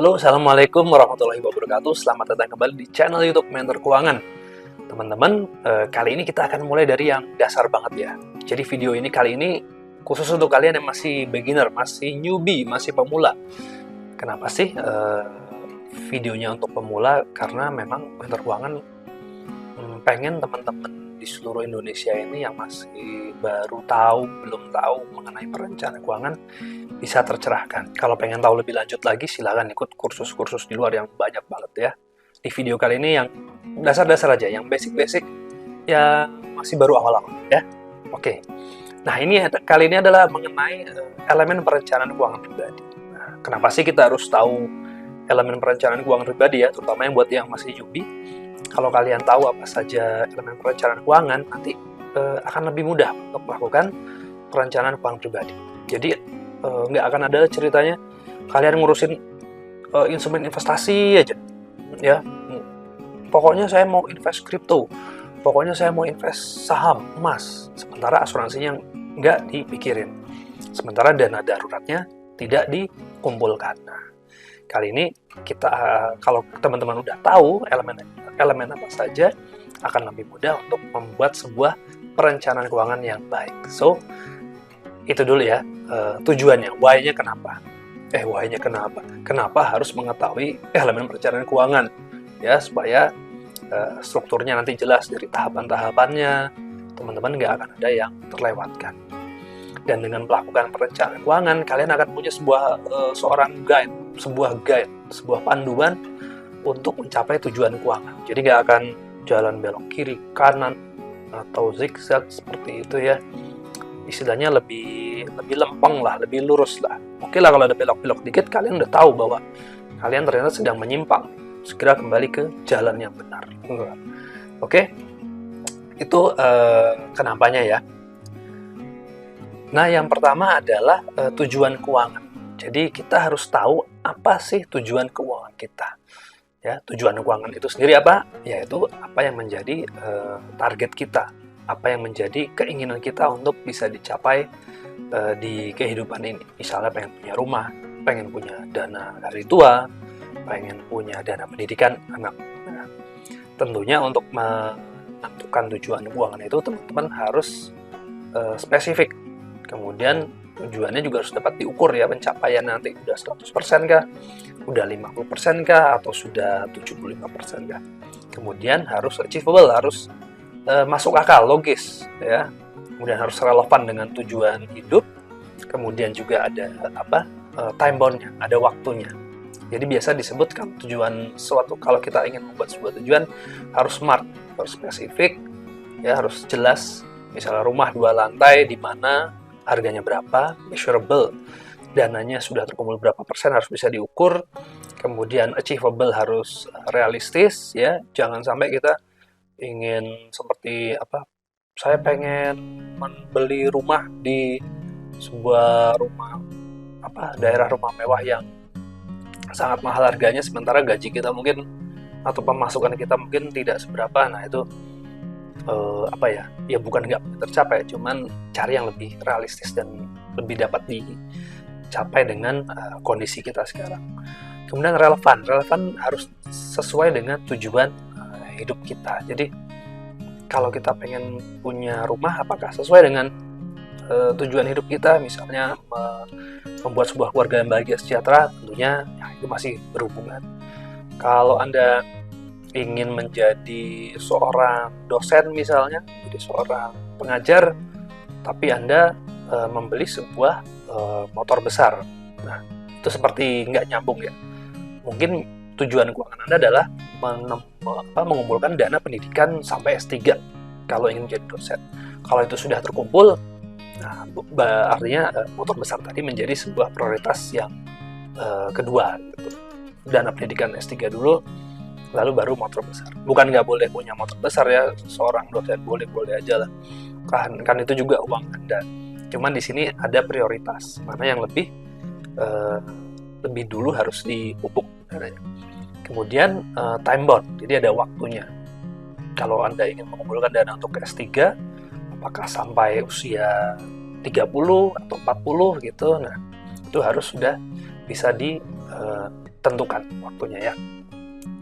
Halo, Assalamualaikum warahmatullahi wabarakatuh. Selamat datang kembali di channel YouTube Mentor Keuangan. Teman-teman, kali ini kita akan mulai dari yang dasar banget ya. Jadi video ini kali ini khusus untuk kalian yang masih beginner, masih newbie, masih pemula. Kenapa sih videonya untuk pemula? Karena memang Mentor Keuangan pengen teman-teman di seluruh Indonesia ini yang masih baru belum tahu mengenai perencanaan keuangan bisa tercerahkan. Kalau pengen tahu lebih lanjut lagi, silakan ikut kursus-kursus di luar yang banyak banget ya. Di video kali ini yang dasar-dasar aja, yang basic-basic, yang masih baru awal-awal ya. Oke. Nah, kali ini adalah mengenai elemen perencanaan keuangan pribadi. Nah, kenapa sih kita harus tahu elemen perencanaan keuangan pribadi ya, terutama yang buat yang masih newbie? Kalau kalian tahu apa saja elemen perencanaan keuangan, nanti akan lebih mudah untuk melakukan perencanaan keuangan pribadi. Jadi nggak akan ada ceritanya kalian ngurusin instrumen investasi aja, ya. Pokoknya saya mau invest kripto, pokoknya saya mau invest saham, emas. Sementara asuransinya nggak dipikirin. Sementara dana daruratnya tidak dikumpulkan. Nah, kali ini kita kalau teman-teman udah tahu elemen apa saja, akan lebih mudah untuk membuat sebuah perencanaan keuangan yang baik. So, itu dulu ya, tujuannya, why-nya kenapa? Why-nya kenapa? Kenapa harus mengetahui elemen perencanaan keuangan? Ya, supaya strukturnya nanti jelas dari tahapan-tahapannya, teman-teman nggak akan ada yang terlewatkan. Dan dengan melakukan perencanaan keuangan, kalian akan punya sebuah panduan untuk mencapai tujuan keuangan. Jadi nggak akan jalan belok kiri, kanan, atau zigzag seperti itu ya. Istilahnya lebih lempeng lah, lebih lurus lah. Oke lah, kalau ada belok-belok dikit, kalian udah tahu bahwa kalian ternyata sedang menyimpang. Segera kembali ke jalan yang benar. Oke, itu kenapanya ya. Nah, yang pertama adalah tujuan keuangan. Jadi kita harus tahu apa sih tujuan keuangan kita. Ya, tujuan keuangan itu sendiri apa? Yaitu apa yang menjadi target kita, apa yang menjadi keinginan kita untuk bisa dicapai di kehidupan ini. Misalnya pengen punya rumah, pengen punya dana hari tua, pengen punya dana pendidikan anak. Nah, tentunya untuk menentukan tujuan keuangan itu teman-teman harus spesifik. Kemudian tujuannya juga harus dapat diukur ya, pencapaian nanti udah 100% kah, udah 50% kah, atau sudah 75% kah. Kemudian harus achievable, harus masuk akal, logis ya. Kemudian harus relevan dengan tujuan hidup. Kemudian juga ada time bound-nya, ada waktunya. Jadi biasa disebutkan tujuan suatu, kalau kita ingin membuat sebuah tujuan harus smart, harus spesifik ya, harus jelas. Misalnya rumah 2 lantai di mana, harganya berapa, measurable, dananya sudah terkumpul berapa persen, harus bisa diukur. Kemudian achievable, harus realistis ya, jangan sampai kita ingin seperti saya pengen membeli rumah di sebuah daerah rumah mewah yang sangat mahal harganya, sementara gaji kita mungkin atau pemasukan kita mungkin tidak seberapa. Nah, itu bukan nggak tercapai, cuman cari yang lebih realistis dan lebih dapat dicapai dengan kondisi kita sekarang. Kemudian relevan harus sesuai dengan tujuan hidup kita. Jadi kalau kita pengen punya rumah, apakah sesuai dengan tujuan hidup kita, misalnya membuat sebuah keluarga yang bahagia sejahtera, tentunya ya, itu masih berhubungan. Kalau Anda ingin menjadi seorang dosen misalnya, jadi seorang pengajar, tapi Anda membeli sebuah motor besar. Nah, itu seperti nggak nyambung ya. Mungkin tujuan keuangan Anda adalah mengumpulkan dana pendidikan sampai S3 kalau ingin menjadi dosen. Kalau itu sudah terkumpul, nah, artinya motor besar tadi menjadi sebuah prioritas yang kedua gitu. Dana pendidikan S3 dulu, lalu baru motor besar. Bukan nggak boleh punya motor besar ya, seorang dosen boleh aja lah. Kan itu juga uang Anda. Cuman di sini ada prioritas, mana yang lebih dulu harus dipupuk dananya. Kemudian time bound, jadi ada waktunya. Kalau Anda ingin mengumpulkan dana untuk S3, apakah sampai usia 30 atau 40 gitu, nah itu harus sudah bisa tentukan waktunya ya.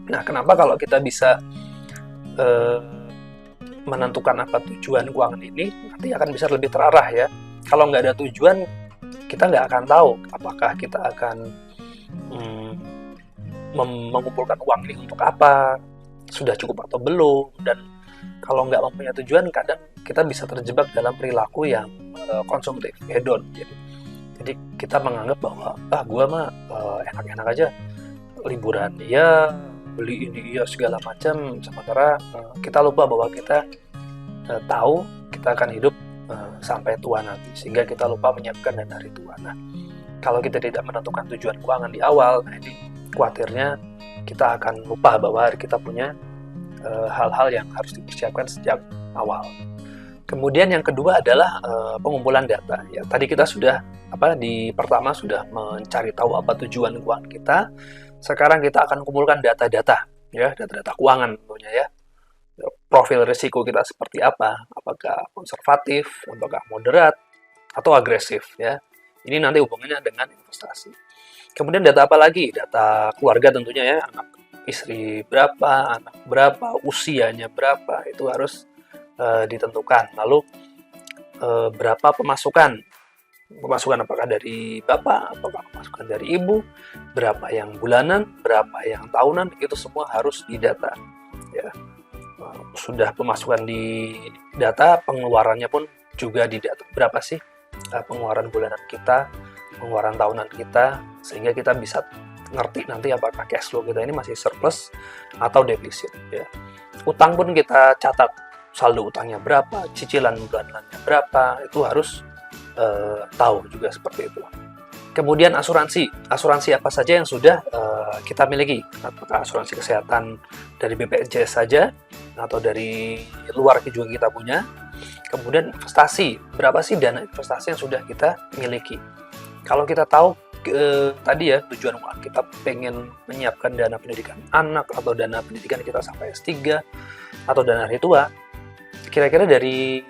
Nah, kenapa kalau kita bisa menentukan apa tujuan keuangan ini, nanti akan bisa lebih terarah ya. Kalau nggak ada tujuan, kita nggak akan tahu apakah kita akan mengumpulkan uang ini untuk apa, sudah cukup atau belum. Dan kalau nggak mempunyai tujuan, kadang kita bisa terjebak dalam perilaku yang konsumtif, hedon. Jadi kita menganggap bahwa gue mah enak-enak aja, liburan ya, beli ini ya, segala macam. Sementara kita lupa bahwa kita tahu kita akan hidup sampai tua nanti, sehingga kita lupa menyiapkan dana hari tua. Nah, kalau kita tidak menentukan tujuan keuangan di awal, nah ini khawatirnya kita akan lupa bahwa kita punya hal-hal yang harus dipersiapkan sejak awal. Kemudian yang kedua adalah pengumpulan data. Ya, tadi kita sudah di pertama sudah mencari tahu apa tujuan keuangan kita. Sekarang kita akan kumpulkan data-data, ya, data-data keuangan tentunya ya. Profil risiko kita seperti apa? Apakah konservatif, apakah moderat, atau agresif ya. Ini nanti hubungannya dengan investasi. Kemudian data apa lagi? Data keluarga tentunya ya, anak istri berapa, anak berapa, usianya berapa, itu harus ditentukan. Lalu berapa pemasukan? Pemasukan apakah dari bapak, apakah pemasukan dari ibu, berapa yang bulanan, berapa yang tahunan, itu semua harus didata. Ya. Sudah pemasukan di data, pengeluarannya pun juga didata. Berapa sih pengeluaran bulanan kita, pengeluaran tahunan kita, sehingga kita bisa ngerti nanti apakah cash flow kita ini masih surplus atau defisit. Ya. Utang pun kita catat, saldo utangnya berapa, cicilan bulanannya berapa, itu harus tahu juga seperti itu. Kemudian asuransi apa saja yang sudah kita miliki, apakah asuransi kesehatan dari BPJS saja atau dari luar juga kita punya. Kemudian investasi, berapa sih dana investasi yang sudah kita miliki. Kalau kita tahu tadi ya, tujuan kita pengen menyiapkan dana pendidikan anak atau dana pendidikan kita sampai S3 atau dana hari tua, kira-kira dari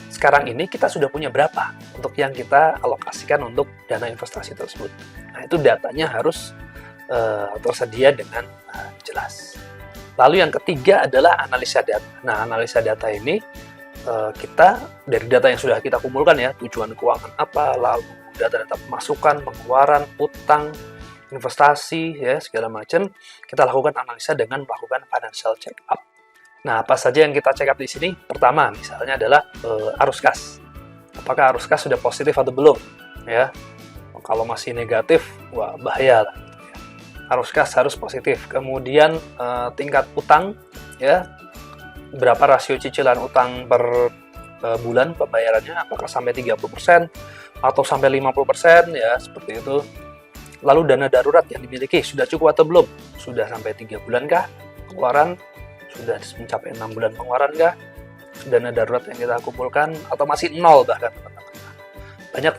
sekarang ini kita sudah punya berapa untuk yang kita alokasikan untuk dana investasi tersebut. Nah, itu datanya harus tersedia dengan jelas. Lalu yang ketiga adalah analisa data. Nah, analisa data ini kita dari data yang sudah kita kumpulkan ya, tujuan keuangan apa, lalu data-data pemasukan, pengeluaran, utang, investasi ya, segala macam, kita lakukan analisa dengan melakukan financial check up. Nah, apa saja yang kita check up di sini? Pertama, misalnya adalah arus kas. Apakah arus kas sudah positif atau belum? Ya, kalau masih negatif, wah bahaya lah. Arus kas harus positif. Kemudian tingkat utang, ya, berapa rasio cicilan utang per bulan pembayarannya? Apakah sampai 30% atau sampai 50%? Ya, seperti itu. Lalu dana darurat yang dimiliki sudah cukup atau belum? Sudah sampai 3 bulan kah pengeluaran? Sudah mencapai 6 bulan pengeluaran kah? Dana darurat yang kita kumpulkan atau masih nol bahkan teman-teman. Banyak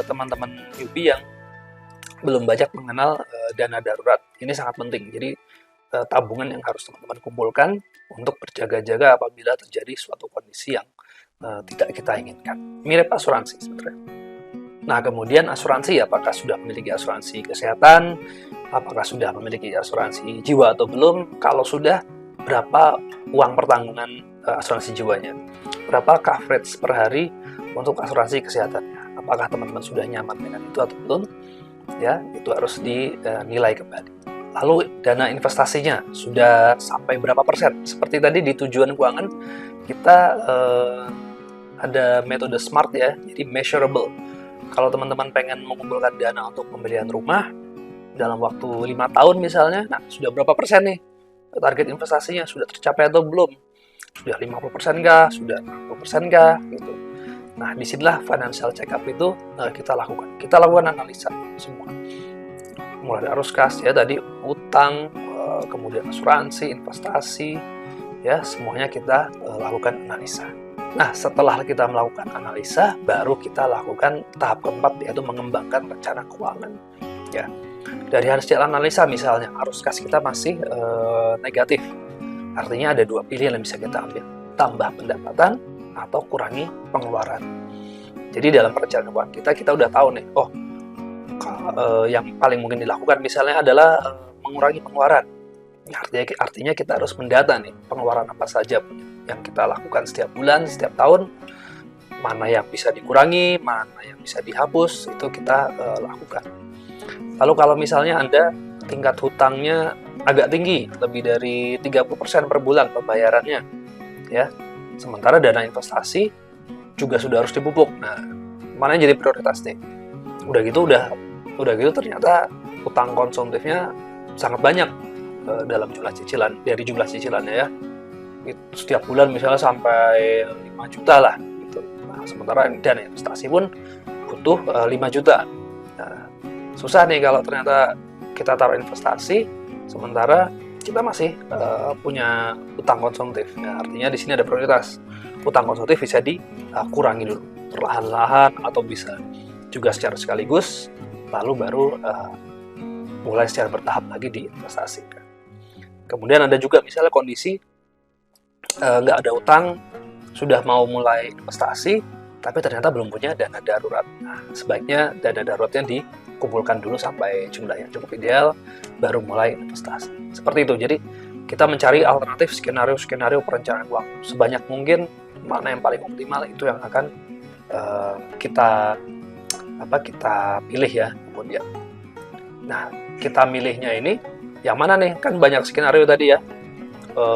teman-teman newbie yang belum banyak mengenal dana darurat. Ini sangat penting. Jadi tabungan yang harus teman-teman kumpulkan untuk berjaga-jaga apabila terjadi suatu kondisi yang tidak kita inginkan. Mirip asuransi sebenarnya. Nah, kemudian asuransi, apakah sudah memiliki asuransi kesehatan? Apakah sudah memiliki asuransi jiwa atau belum? Kalau sudah, berapa uang pertanggungan asuransi jiwanya? Berapa coverage per hari untuk asuransi kesehatannya? Apakah teman-teman sudah nyaman dengan itu atau belum? Ya, itu harus dinilai kembali. Lalu dana investasinya sudah sampai berapa persen? Seperti tadi di tujuan keuangan kita ada metode SMART ya, jadi measurable. Kalau teman-teman pengen mengumpulkan dana untuk pembelian rumah dalam waktu 5 tahun misalnya, nah sudah berapa persen nih? Target investasinya sudah tercapai atau belum? Sudah 50% kah? Sudah 60% kah? Gitu. Nah, disinilah financial check up itu kita lakukan. Kita lakukan analisa semua. Mulai dari arus kas ya tadi, utang, kemudian asuransi, investasi, ya semuanya kita lakukan analisa. Nah, setelah kita melakukan analisa, baru kita lakukan tahap keempat, yaitu mengembangkan rencana keuangan. Ya, dari hasil analisa misalnya arus kas kita masih negatif, artinya ada dua pilihan yang bisa kita ambil: tambah pendapatan atau kurangi pengeluaran. Jadi dalam perencanaan keuangan kita udah tahu nih, oh yang paling mungkin dilakukan misalnya adalah mengurangi pengeluaran. Artinya kita harus mendata nih pengeluaran apa saja yang kita lakukan setiap bulan, setiap tahun, mana yang bisa dikurangi, mana yang bisa dihapus, itu kita lakukan. Lalu kalau misalnya Anda tingkat hutangnya agak tinggi, lebih dari 30% per bulan pembayarannya, ya, sementara dana investasi juga sudah harus dipupuk. Nah, mana yang jadi prioritas nih? Udah gitu ternyata hutang konsumtifnya sangat banyak dalam jumlah cicilan, dari jumlah cicilannya ya. Setiap bulan misalnya sampai 5 juta lah gitu. Nah, sementara dana investasi pun butuh 5 juta. Nah, susah nih kalau ternyata kita taruh investasi sementara kita masih punya utang konsumtif. Nah, artinya di sini ada prioritas. Utang konsumtif bisa dikurangi dulu perlahan-lahan atau bisa juga secara sekaligus, lalu baru mulai secara bertahap lagi diinvestasikan. Kemudian ada juga misalnya kondisi nggak ada utang, sudah mau mulai investasi, tapi ternyata belum punya dana darurat. Nah, sebaiknya dana daruratnya dikumpulkan dulu sampai jumlah yang cukup ideal, baru mulai investasi. Seperti itu. Jadi kita mencari alternatif skenario perencanaan uang sebanyak mungkin, mana yang paling optimal itu yang akan kita pilih ya. Kemudian, nah kita milihnya ini yang mana nih? Kan banyak skenario tadi ya.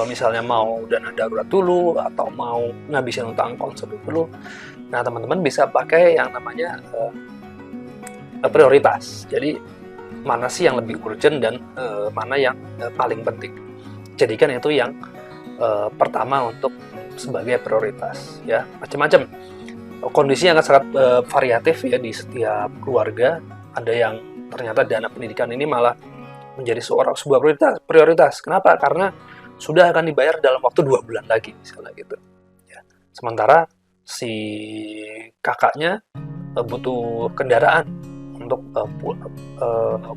Misalnya mau dana darurat dulu atau mau ngabisin utang konsumtif dulu. Nah, teman-teman bisa pakai yang namanya prioritas. Jadi mana sih yang lebih urgent dan mana yang paling penting. Jadikan itu yang pertama untuk sebagai prioritas ya. Macam-macam. Kondisinya akan sangat variatif ya di setiap keluarga. Ada yang ternyata dana pendidikan ini malah menjadi sebuah prioritas. Kenapa? Karena sudah akan dibayar dalam waktu 2 bulan lagi misalnya gitu. Ya. Sementara si kakaknya butuh kendaraan untuk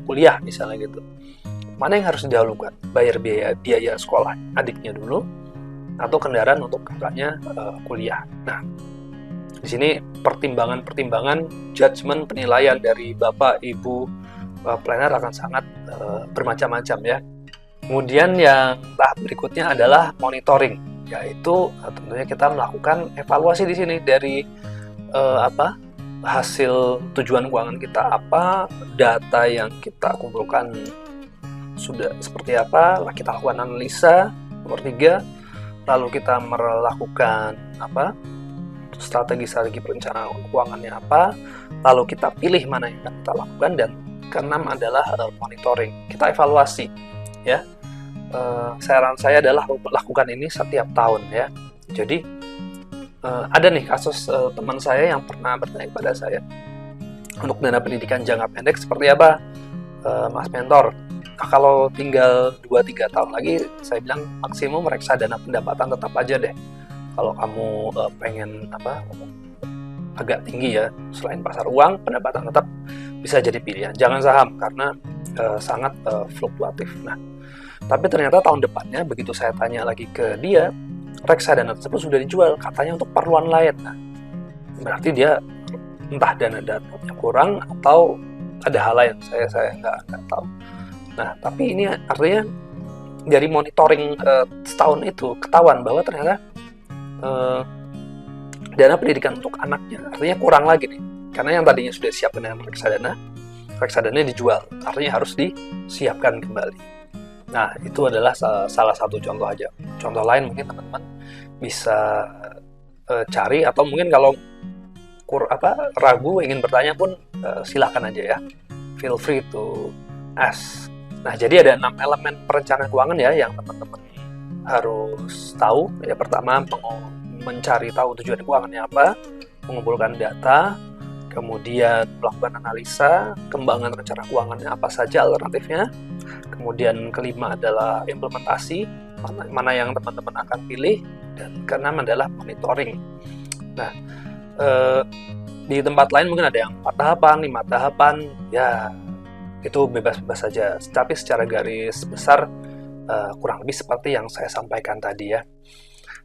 kuliah misalnya gitu. Mana yang harus didahulukan? Bayar biaya sekolah adiknya dulu atau kendaraan untuk kakaknya kuliah. Nah, di sini pertimbangan, judgement, penilaian dari Bapak, Ibu planner akan sangat bermacam-macam ya. Kemudian yang tahap berikutnya adalah monitoring, yaitu tentunya kita melakukan evaluasi di sini dari hasil tujuan keuangan kita apa, data yang kita kumpulkan sudah seperti apa, kita lakukan analisa. Nomor 3, lalu kita melakukan strategi perencanaan keuangannya apa, lalu kita pilih mana yang akan kita lakukan, dan keenam adalah monitoring. Kita evaluasi ya. Saran saya adalah lakukan ini setiap tahun ya. Jadi ada nih kasus teman saya yang pernah bertanya kepada saya, untuk dana pendidikan jangka pendek seperti apa Mas Mentor? Nah, kalau tinggal 2-3 tahun lagi, saya bilang maksimum reksadana pendapatan tetap aja deh. Kalau kamu pengen agak tinggi ya, selain pasar uang, pendapatan tetap bisa jadi pilihan. Jangan saham karena sangat fluktuatif. Nah, tapi ternyata tahun depannya begitu saya tanya lagi ke dia, reksadana tersebut sudah dijual, katanya untuk keperluan lain. Nah, berarti dia entah dana daruratnya kurang atau ada hal lain, saya nggak tahu. Nah, tapi ini artinya dari monitoring setahun itu ketahuan bahwa ternyata dana pendidikan untuk anaknya artinya kurang lagi nih, karena yang tadinya sudah siap dengan reksadananya dijual, artinya harus disiapkan kembali. Nah, itu adalah salah satu contoh aja. Contoh lain mungkin teman-teman bisa cari, atau mungkin kalau ragu ingin bertanya pun silakan aja ya, feel free to ask. Nah, jadi ada 6 elemen perencanaan keuangan ya yang teman-teman harus tahu. Ya, pertama, mencari tahu tujuan keuangannya apa, mengumpulkan data, kemudian melakukan analisa, kembangan rencana keuangannya apa saja alternatifnya. Kemudian kelima adalah implementasi, mana yang teman-teman akan pilih, dan keenam adalah monitoring. Nah, di tempat lain mungkin ada yang 4 tahapan, 5 tahapan, ya itu bebas-bebas saja. Tapi secara garis besar kurang lebih seperti yang saya sampaikan tadi ya.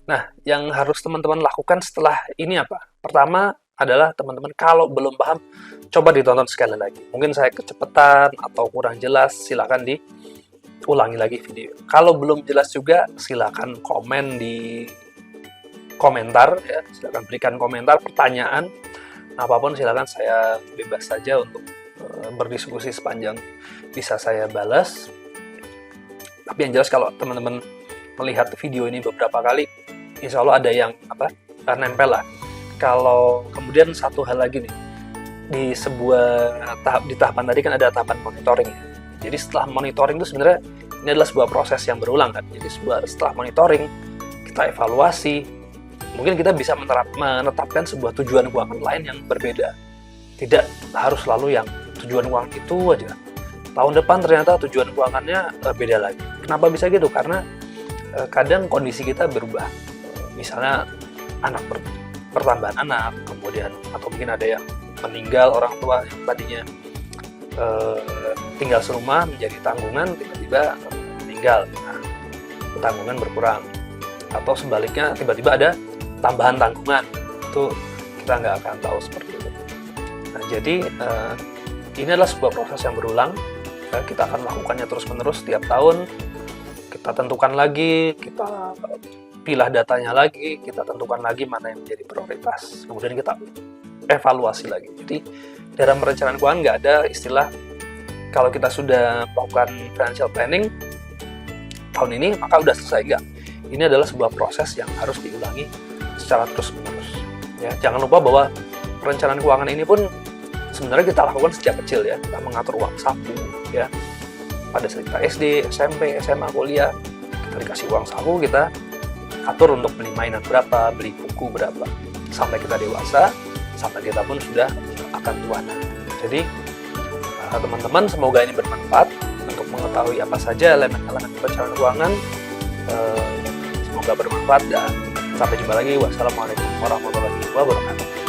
Nah, yang harus teman-teman lakukan setelah ini apa? Pertama, adalah teman-teman kalau belum paham, coba ditonton sekali lagi. Mungkin saya kecepatan atau kurang jelas, silakan diulangi lagi video. Kalau belum jelas juga, silakan komen di komentar ya, silakan berikan komentar, pertanyaan, apapun silakan, saya bebas saja untuk berdiskusi sepanjang bisa saya balas. Tapi yang jelas kalau teman-teman melihat video ini beberapa kali, insya Allah ada yang nempel lah. Kalau kemudian satu hal lagi nih, di tahapan tadi kan ada tahapan monitoring ya. Jadi setelah monitoring itu sebenarnya ini adalah sebuah proses yang berulang kan. Jadi setelah monitoring kita evaluasi, mungkin kita bisa menetapkan sebuah tujuan keuangan lain yang berbeda. Tidak harus selalu yang tujuan keuangan itu aja. Tahun depan ternyata tujuan keuangannya beda lagi. Kenapa bisa gitu? Karena kadang kondisi kita berubah. Misalnya pertambahan anak, kemudian atau mungkin ada yang meninggal orang tua yang tadinya tinggal serumah menjadi tanggungan, tiba-tiba meninggal. Nah, tanggungan berkurang. Atau sebaliknya tiba-tiba ada tambahan tanggungan. Itu kita nggak akan tahu seperti itu. Nah, jadi ini adalah sebuah proses yang berulang. Kita akan melakukannya terus-menerus setiap tahun. Kita tentukan lagi, kita pilah datanya lagi, kita tentukan lagi mana yang menjadi prioritas. Kemudian kita evaluasi lagi. Jadi dalam perencanaan keuangan nggak ada istilah kalau kita sudah melakukan financial planning tahun ini maka udah selesai, enggak. Ini adalah sebuah proses yang harus diulangi secara terus-menerus. Ya, jangan lupa bahwa perencanaan keuangan ini pun sebenarnya kita lakukan sejak kecil ya. Kita mengatur uang saku ya. Pada saat kita SD, SMP, SMA, kuliah, kita dikasih uang saku, kita atur untuk beli mainan berapa, beli buku berapa. Sampai kita dewasa, sampai kita pun sudah akan tua. Jadi teman-teman, semoga ini bermanfaat untuk mengetahui apa saja elemen-elemen perencanaan keuangan. Semoga bermanfaat dan sampai jumpa lagi. Wassalamualaikum warahmatullahi wabarakatuh.